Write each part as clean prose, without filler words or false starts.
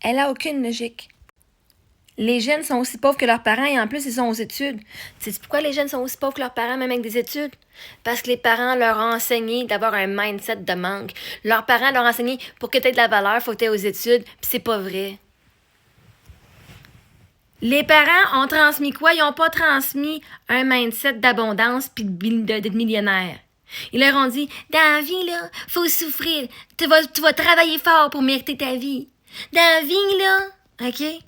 Elle a aucune logique. Les jeunes sont aussi pauvres que leurs parents et en plus, ils sont aux études. Tu sais pourquoi les jeunes sont aussi pauvres que leurs parents, même avec des études? Parce que les parents leur ont enseigné d'avoir un mindset de manque. Leurs parents leur ont enseigné pour que tu aies de la valeur, il faut que tu aies aux études, puis c'est pas vrai. Les parents ont transmis quoi? Ils n'ont pas transmis un mindset d'abondance puis de millionnaire. Ils leur ont dit, dans la vie, là, faut souffrir. Tu vas travailler fort pour mériter ta vie. Dans la vie, là, OK?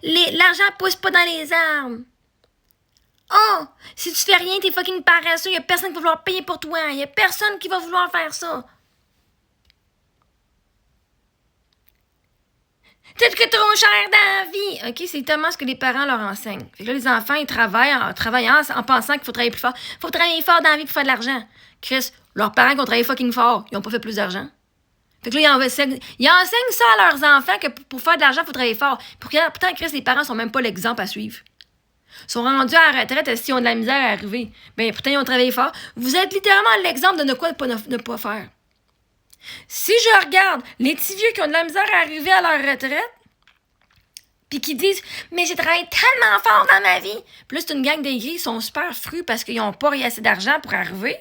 L'argent pousse pas dans les arbres. Oh! Si tu fais rien, t'es fucking paresseux. Y a personne qui va vouloir payer pour toi. Y a personne qui va vouloir faire ça. T'es que trop cher dans la vie. OK, c'est tellement ce que les parents leur enseignent. Fait que là, les enfants, ils travaillent en pensant qu'il faut travailler plus fort. Faut travailler fort dans la vie pour faire de l'argent. Chris, leurs parents qui ont travaillé fucking fort, ils ont pas fait plus d'argent. Fait que là, ils enseignent ça à leurs enfants que pour faire de l'argent, il faut travailler fort. Pourtant, Chris, les parents sont même pas l'exemple à suivre. Ils sont rendus à la retraite s'ils ont de la misère à arriver. Ben, pourtant, ils ont travaillé fort. Vous êtes littéralement l'exemple de ne pas faire. Si je regarde les petits vieux qui ont de la misère à arriver à leur retraite, puis qui disent « Mais j'ai travaillé tellement fort dans ma vie! » Puis là, c'est une gang d'aigris, ils sont super frus parce qu'ils n'ont pas assez d'argent pour arriver.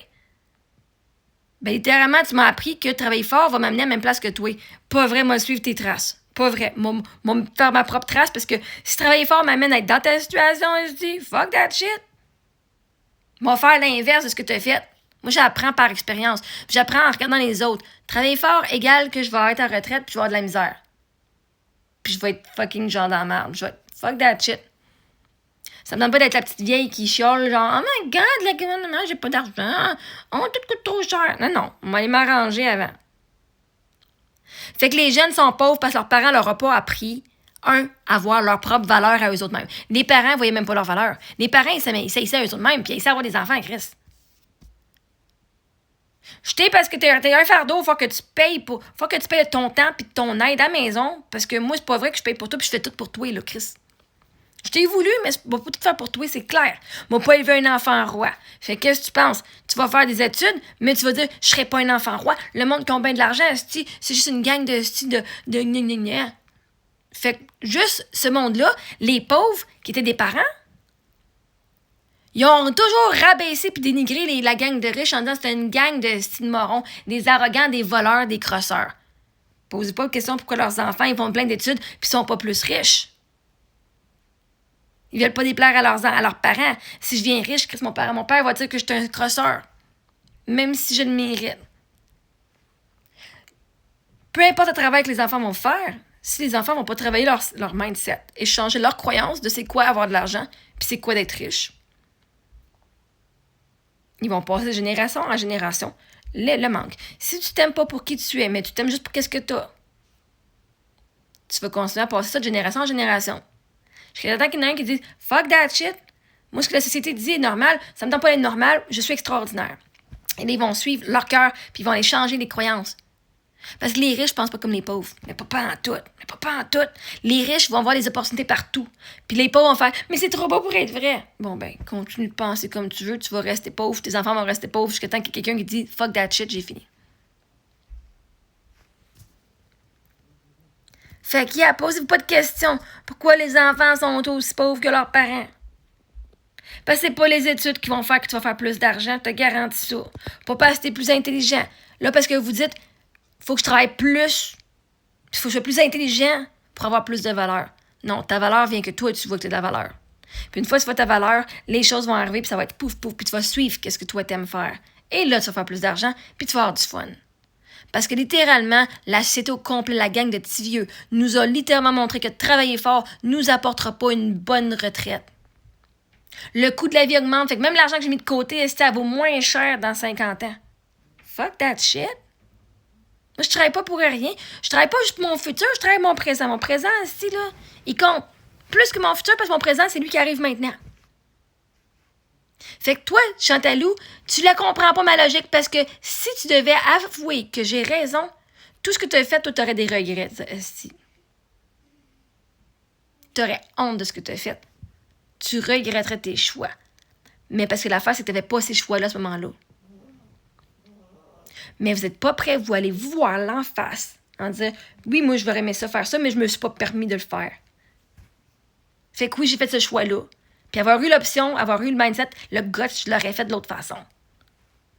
Ben, littéralement, tu m'as appris que travailler fort va m'amener à la même place que toi. Pas vrai, moi, suivre tes traces. Pas vrai. Moi, faire ma propre trace parce que si travailler fort m'amène à être dans ta situation, je dis « Fuck that shit! » Moi, faire l'inverse de ce que tu as fait. Moi, j'apprends par expérience. J'apprends en regardant les autres. Travailler fort égale que je vais être en retraite puis je vais avoir de la misère. Puis je vais être fucking genre dans la merde. Je vais être fuck that shit. Ça me donne pas d'être la petite vieille qui chiale genre « Oh my God, le gouvernement, j'ai pas d'argent. Oh, tout coûte trop cher. » Non, on va aller m'arranger avant. Fait que les jeunes sont pauvres parce que leurs parents leur ont pas appris à voir leur propre valeur à eux autres mêmes. Les parents voyaient même pas leur valeur. Les parents, ils s'aissaient à eux autres mêmes puis ils essaient d'avoir des enfants, Chris. Jeter parce que t'es un fardeau, faut que tu payes de ton temps puis de ton aide à la maison. Parce que moi, c'est pas vrai que je paye pour toi puis je fais tout pour toi, là, Chris. Je t'ai voulu, mais je vais pas tout faire pour toi, c'est clair. Moi, pas élever un enfant roi. Fait qu'est-ce que tu penses? Tu vas faire des études, mais tu vas dire, je serai pas un enfant roi. Le monde qui a bien de l'argent, c'est juste une gang de Fait que juste ce monde-là, les pauvres qui étaient des parents, ils ont toujours rabaissé puis dénigré la gang de riches en disant que c'était une gang de morons, des arrogants, des voleurs, des crosseurs. Posez pas de question pourquoi leurs enfants ils font plein d'études puis sont pas plus riches. Ils veulent pas déplaire à leurs parents. Si je viens riche, mon père va dire que je suis un crosseur. Même si je le mérite. Peu importe le travail que les enfants vont faire, si les enfants vont pas travailler leur mindset et changer leur croyance de c'est quoi avoir de l'argent puis c'est quoi d'être riche, ils vont passer de génération en génération le manque. Si tu t'aimes pas pour qui tu es, mais tu t'aimes juste pour qu'est-ce que tu as, tu vas continuer à passer ça de génération en génération. Jusqu'à temps qu'il y en a un qui dit « Fuck that shit! Moi, ce que la société dit est normal, ça me tente pas d'être normal, je suis extraordinaire. » Et là, ils vont suivre leur cœur, puis ils vont aller changer les croyances. Parce que les riches pensent pas comme les pauvres. Mais pas en tout. Les riches vont voir les opportunités partout. Puis les pauvres vont faire « Mais c'est trop beau pour être vrai. » Bon, ben, continue de penser comme tu veux, tu vas rester pauvre, tes enfants vont rester pauvres jusqu'à temps qu'il y ait quelqu'un qui dit « Fuck that shit, j'ai fini. » Fait qu'il y a, posez-vous pas de questions. Pourquoi les enfants sont aussi pauvres que leurs parents? Parce que c'est pas les études qui vont faire que tu vas faire plus d'argent, je te garantis ça. Pas parce que t'es plus intelligent. Là, parce que vous dites, faut que je travaille plus, faut que je sois plus intelligent pour avoir plus de valeur. Non, ta valeur vient que toi, tu vois que tu as de la valeur. Puis une fois que tu vois ta valeur, les choses vont arriver, puis ça va être pouf, pouf, puis tu vas suivre qu'est-ce que toi t'aimes faire. Et là, tu vas faire plus d'argent, puis tu vas avoir du fun. Parce que littéralement, la société au complet, la gang de petits vieux, nous a littéralement montré que travailler fort nous apportera pas une bonne retraite. Le coût de la vie augmente, fait que même l'argent que j'ai mis de côté, ça vaut moins cher dans 50 ans. Fuck that shit. Moi, je travaille pas pour rien. Je travaille pas juste pour mon futur, je travaille pour mon présent. Mon présent, ici, là, il compte plus que mon futur parce que mon présent, c'est lui qui arrive maintenant. Fait que toi, Chantalou, tu la comprends pas ma logique parce que si tu devais avouer que j'ai raison, tout ce que tu as fait, toi, tu aurais des regrets. Tu aurais honte de ce que tu as fait. Tu regretterais tes choix. Mais parce que l'affaire, c'est que tu n'avais pas ces choix-là à ce moment-là. Mais vous n'êtes pas prêts, vous allez voir l'en face En disant, oui, moi, je vais aimer ça, faire ça, mais je me suis pas permis de le faire. Fait que oui, j'ai fait ce choix-là. Puis avoir eu l'option, avoir eu le mindset, le gut, je l'aurais fait de l'autre façon.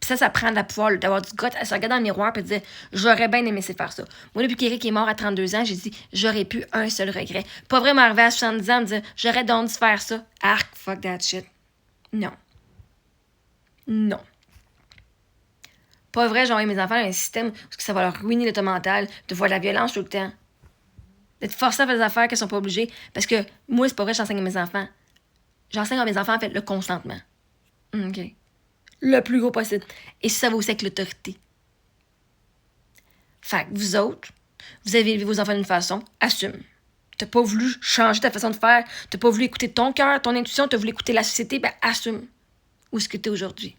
Puis ça prend de la pouvoir, d'avoir du gut, à se regarder dans le miroir et de dire, j'aurais bien aimé faire ça. Moi, depuis qu'Éric est mort à 32 ans, j'ai dit, j'aurais pu un seul regret. Pas vraiment arriver à 70 ans et me dire, j'aurais donc dû faire ça. Arc, fuck that shit. Non. Non. Pas vrai, j'envoie mes enfants dans un système où ça va leur ruiner l'état mental, de voir de la violence tout le temps. D'être forcé à faire des affaires qu'elles sont pas obligées. Parce que moi, c'est pas vrai, j'enseigne à mes enfants. J'enseigne à mes enfants, en fait, le consentement. OK. Le plus gros possible. Et ça va aussi avec l'autorité. Fait que vous autres, vous avez élevé vos enfants d'une façon, assume. T'as pas voulu changer ta façon de faire, t'as pas voulu écouter ton cœur, ton intuition, t'as voulu écouter la société, ben assume où est-ce que t'es aujourd'hui.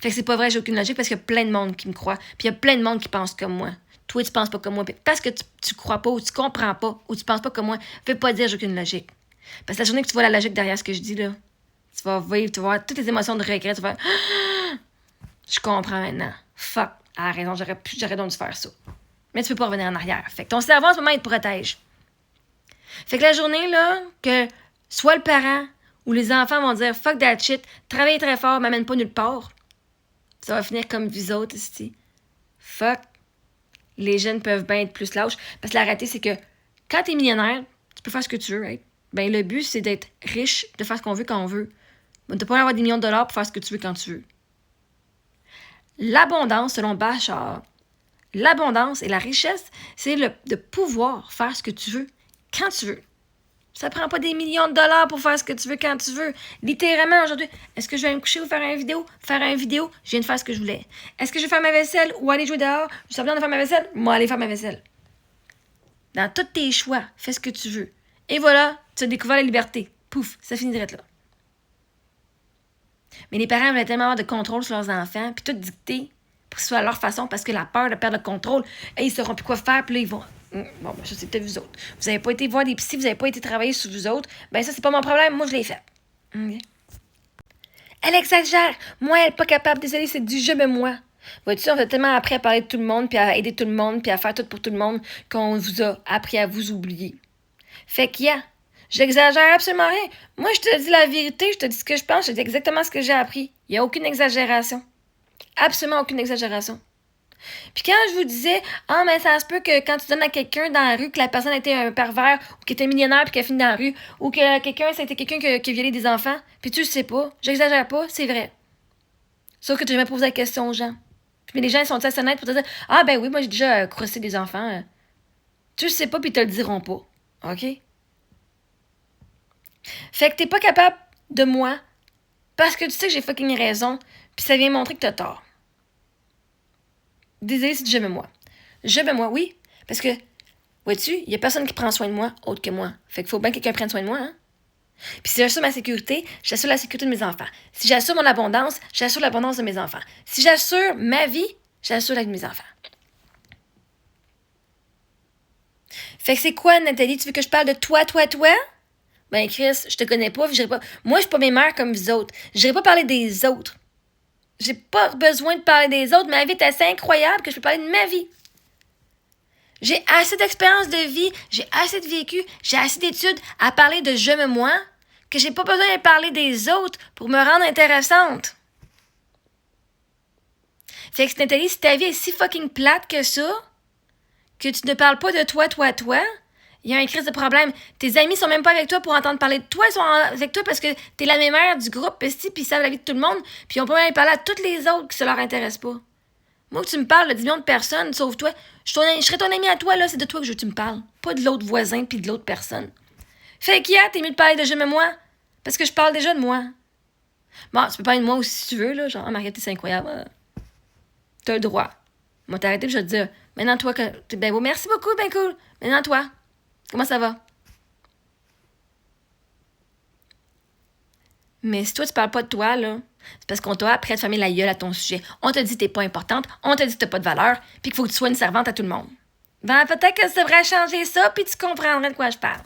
Fait que c'est pas vrai, j'ai aucune logique parce qu'il y a plein de monde qui me croit, puis il y a plein de monde qui pense comme moi. Toi, tu penses pas comme moi. Parce que tu crois pas, ou tu comprends pas, ou tu penses pas comme moi, fais pas dire j'ai aucune logique. Parce que la journée que tu vois la logique derrière ce que je dis, là, tu vas vivre, tu vas voir toutes les émotions de regret, tu vas faire je comprends maintenant. Fuck, ah, raison, j'aurais donc dû faire ça. Mais tu peux pas revenir en arrière. Fait que ton cerveau, en ce moment, il te protège. Fait que la journée, là, que soit le parent ou les enfants vont dire fuck that shit, travaille très fort, m'amène pas nulle part, ça va finir comme vous autres ici. Fuck. Les jeunes peuvent bien être plus lâches. Parce que la réalité, c'est que quand t'es millionnaire, tu peux faire ce que tu veux. Right? Ben, le but, c'est d'être riche, de faire ce qu'on veut quand on veut. Mais de pas avoir des millions de dollars pour faire ce que tu veux quand tu veux. L'abondance, selon Bachar, l'abondance et la richesse, c'est de pouvoir faire ce que tu veux quand tu veux. Ça prend pas des millions de dollars pour faire ce que tu veux quand tu veux. Littéralement, aujourd'hui, est-ce que je vais me coucher ou faire une vidéo? Faire une vidéo, je viens de faire ce que je voulais. Est-ce que je vais faire ma vaisselle ou aller jouer dehors? Je suis besoin de faire ma vaisselle? Moi, aller faire ma vaisselle. Dans tous tes choix, fais ce que tu veux. Et voilà, tu as découvert la liberté. Pouf, ça finit direct là. Mais les parents veulent tellement avoir de contrôle sur leurs enfants, puis tout dicter pour que ce soit à leur façon, parce que la peur de perdre le contrôle, et ils sauront plus quoi faire, puis là, ils vont... Bon, ben ça, c'est peut-être vous autres. Vous n'avez pas été voir des psys, vous n'avez pas été travailler sur vous autres. Ben ça, c'est pas mon problème. Moi, je l'ai fait. Okay. Elle exagère. Moi, elle n'est pas capable. Désolée, c'est du je me moi. Vois-tu, on a tellement appris à parler de tout le monde, puis à aider tout le monde, puis à faire tout pour tout le monde, qu'on vous a appris à vous oublier. Fait qu'il y a... J'exagère absolument rien. Moi, je te dis la vérité, je te dis ce que je pense, je te dis exactement ce que j'ai appris. Il n'y a aucune exagération. Absolument aucune exagération. Puis quand je vous disais, mais ça se peut que quand tu donnes à quelqu'un dans la rue que la personne a été un pervers, ou qu'elle était millionnaire puis qu'elle finit dans la rue, ou que ça a été quelqu'un qui a violé des enfants, puis tu le sais pas, j'exagère pas, c'est vrai. Sauf que tu vas jamais poser la question aux gens. Puis les gens ils sont assez honnêtes pour te dire, ben oui, moi j'ai déjà crossé des enfants. Tu le sais pas puis ils te le diront pas. OK? Fait que t'es pas capable de moi parce que tu sais que j'ai fucking raison, puis ça vient montrer que t'as tort. Désolé si je m'aime moi. Je m'aime moi, oui. Parce que, vois-tu, il y a personne qui prend soin de moi autre que moi. Fait qu'il faut bien que quelqu'un prenne soin de moi, hein. Puis si j'assure ma sécurité, j'assure la sécurité de mes enfants. Si j'assure mon abondance, j'assure l'abondance de mes enfants. Si j'assure ma vie, j'assure la vie de mes enfants. Fait que c'est quoi, Nathalie? Tu veux que je parle de toi? Ben, Chris, je te connais pas, pas. Moi, je suis pas mes mères comme vous autres. J'irai pas parler des autres. J'ai pas besoin de parler des autres. Ma vie est assez incroyable que je peux parler de ma vie. J'ai assez d'expérience de vie, j'ai assez de vécu, j'ai assez d'études à parler de je me moi que j'ai pas besoin de parler des autres pour me rendre intéressante. Fait que Nathalie, si ta vie est si fucking plate que ça, que tu ne parles pas de toi, il y a un crise de problème. Tes amis sont même pas avec toi pour entendre parler de toi, ils sont avec toi parce que t'es la mémère du groupe, puis ils savent la vie de tout le monde, puis ils ont pas même parler à toutes les autres qui ça leur intéresse pas. Moi, que tu me parles de 10 millions de personnes, sauf toi, je serais ton ami à toi, là, c'est de toi que je veux que tu me parles. Pas de l'autre voisin puis de l'autre personne. Fait qu'il y a, t'es mieux de parler de je me moi, parce que je parle déjà de moi. Bon, tu peux parler de moi aussi si tu veux, là, genre, Mariette, c'est incroyable. T'as le droit. Moi, t'as arrêté, puis je vais te dire, maintenant, toi, t'es bien beau. Merci beaucoup, bien cool. Maintenant, toi, comment ça va? Mais si toi, tu parles pas de toi, là, c'est parce qu'on t'a appris à te fermer la gueule à ton sujet. On t'a dit que t'es pas importante, on t'a dit que t'as pas de valeur, puis qu'il faut que tu sois une servante à tout le monde. Ben, peut-être que tu devrais changer ça, puis tu comprendrais de quoi je parle.